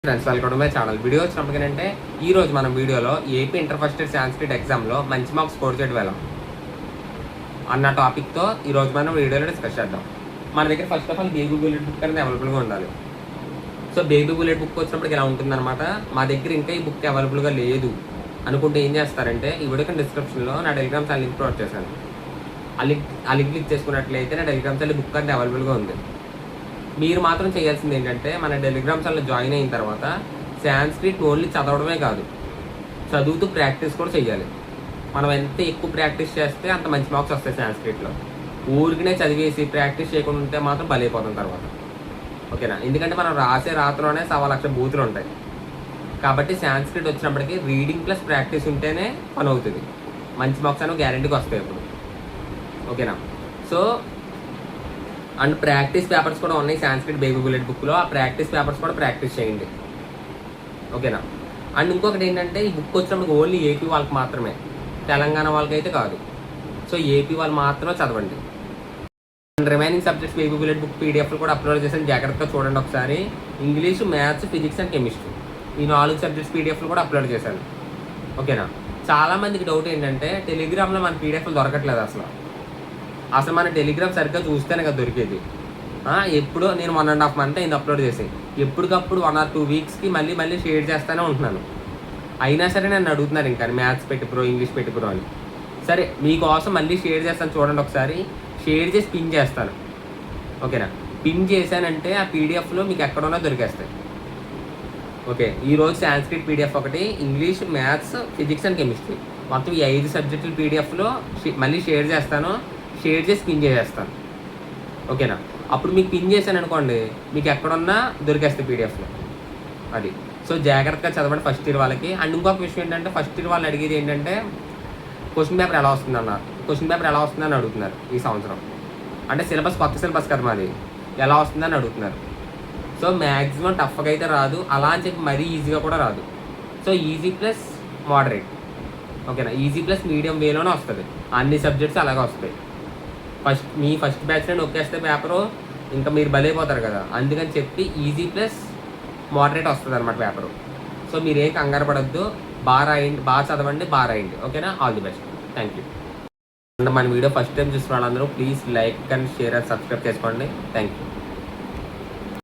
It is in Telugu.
Friends welcome to my channel. Video వచ్చినప్పటికంటే ఈ రోజు మనం వీడియోలో AP inter first year Sanskrit ఎగ్జామ్లో మంచి మార్క్స్ స్కోర్ చేయడం ఎలా అన్న టాపిక్తో ఈరోజు మనం వీడియోలో డిస్కస్ చేద్దాం. మన దగ్గర first of all baby bullet book అనేది అవైలబుల్గా ఉండాలి. సో బేబీ బుల్లెట్ బుక్ వచ్చినప్పటికి ఎలా ఉంటుందన్నమాట. మా దగ్గర ఇంకా ఈ బుక్ అవైలబుల్గా లేదు అనుకుంటే ఏం చేస్తారంటే ఈ వీడియో డిస్క్రిప్షన్లో నా టెలిగ్రామ్ ఛానల్ లింక్ ప్రొవైడ్ చేశాను. ఆ లింక్ క్లిక్ చేసుకున్నట్లయితే నా టెలిగ్రామ్ ఛానల్ బుక్ అనేది అవైలబుల్గా ఉంది. మీరు మాత్రం చేయాల్సింది ఏంటంటే మన టెలిగ్రామ్ ఛానల్ జాయిన్ అయిన తర్వాత సాంస్క్రిట్ ఓన్లీ చదవడమే కాదు, చదువుతూ ప్రాక్టీస్ కూడా చేయాలి. మనం ఎంత ఎక్కువ ప్రాక్టీస్ చేస్తే అంత మంచి మార్క్స్ వస్తాయి సాంస్క్రిట్లో. ఊరికినే చదివేసి ప్రాక్టీస్ చేయకుండా ఉంటే మాత్రం బలైపోతాం తర్వాత. ఓకేనా? ఎందుకంటే మనం రాసే రాత్రిలోనే 1,00,000 బూతులు ఉంటాయి. కాబట్టి సాంస్క్రిట్ వచ్చినప్పటికీ రీడింగ్ ప్లస్ ప్రాక్టీస్ ఉంటేనే పని అవుతుంది. మంచి మార్క్స్ అనేవి గ్యారెంటీకి వస్తాయి ఇప్పుడు. ఓకేనా? సో అండ్ ప్రాక్టీస్ పేపర్స్ కూడా ఉన్నాయి సాంస్క్రిట్ బేబీ బుల్లెట్ బుక్లో. ఆ ప్రాక్టీస్ పేపర్స్ కూడా ప్రాక్టీస్ చేయండి. ఓకేనా? అండ్ ఇంకొకటి ఏంటంటే ఈ బుక్ వచ్చినప్పుడు ఓన్లీ ఏపీ వాళ్ళకి మాత్రమే, తెలంగాణ వాళ్ళకి అయితే కాదు. సో ఏపీ వాళ్ళు మాత్రమే చదవండి. And remaining subjects baby bullet book పీడిఎఫ్లు కూడా అప్లోడ్ చేశాను, జాగ్రత్తగా చూడండి ఒకసారి. English, maths, physics and chemistry ఈ 4 సబ్జెక్ట్స్ పీడిఎఫ్లు కూడా అప్లోడ్ చేశాను. ఓకేనా? చాలామందికి డౌట్ ఏంటంటే టెలిగ్రామ్లో మన పీడిఎఫ్లు దొరకట్లేదు. అసలు మన టెలిగ్రామ్ సరిగ్గా చూస్తేనే కదా దొరికేది. ఎప్పుడో నేను 1.5 month అయింది అప్లోడ్ చేసి. ఎప్పటికప్పుడు 1 or 2 weeksకి మళ్ళీ షేర్ చేస్తూనే ఉంటున్నాను. అయినా సరే నన్ను అడుగుతున్నారు ఇంకా మ్యాథ్స్ పెట్టి బ్రో, ఇంగ్లీష్ పెట్టి బ్రో అని. సరే మీకోసం మళ్ళీ షేర్ చేస్తాను చూడండి ఒకసారి. షేర్ చేసి పిన్ చేస్తాను. ఓకేనా? పిన్ చేశానంటే ఆ పీడిఎఫ్లో మీకు ఎక్కడున్నా దొరికేస్తాయి. ఓకే, ఈరోజు సాంస్క్రిట్ పీడిఎఫ్ ఒకటి, English, maths, physics and chemistry మొత్తం ఈ 5 సబ్జెక్టుల పీడిఎఫ్లో మళ్ళీ షేర్ చేస్తాను. షేర్ చేసి పిన్ చేసేస్తాను. ఓకేనా? అప్పుడు మీకు పిన్ చేశాను అనుకోండి, మీకు ఎక్కడున్నా దొరికేస్తాయి పీడిఎఫ్లో. అది సో జాగ్రత్తగా చదవండి ఫస్ట్ ఇయర్ వాళ్ళకి. అండ్ ఇంకొక విషయం ఏంటంటే ఫస్ట్ ఇయర్ వాళ్ళు అడిగేది ఏంటంటే క్వశ్చన్ పేపర్ ఎలా వస్తుందన్నారు. క్వశ్చన్ పేపర్ ఎలా వస్తుందని అడుగుతున్నారు ఈ సంవత్సరం. అంటే సిలబస్ కొత్త సిలబస్ కదా మాది, ఎలా వస్తుందని అడుగుతున్నారు. సో మ్యాక్సిమం టఫ్గా అయితే రాదు, అలా అని చెప్పి మరీ ఈజీగా కూడా రాదు. So easy plus moderate. ఓకేనా? ఈజీ ప్లస్ మీడియం వేలోనే వస్తుంది. అన్ని సబ్జెక్ట్స్ అలాగే వస్తాయి. మీ ఫస్ట్ బ్యాచ్లో నొక్కేస్తే పేపరు ఇంకా మీరు బలైపోతారు కదా, అందుకని చెప్పి ఈజీ ప్లస్ మోడరేట్ వస్తుంది అనమాట పేపరు. సో మీరు ఏం కంగారు పడద్దు, బాగా రాయండి, బాగా చదవండి, బాగా రాయండి. ఓకేనా? All the best. Thank you. And మన వీడియో ఫస్ట్ టైం చూసిన వాళ్ళందరూ please like and share and subscribe చేసుకోండి. Thank you.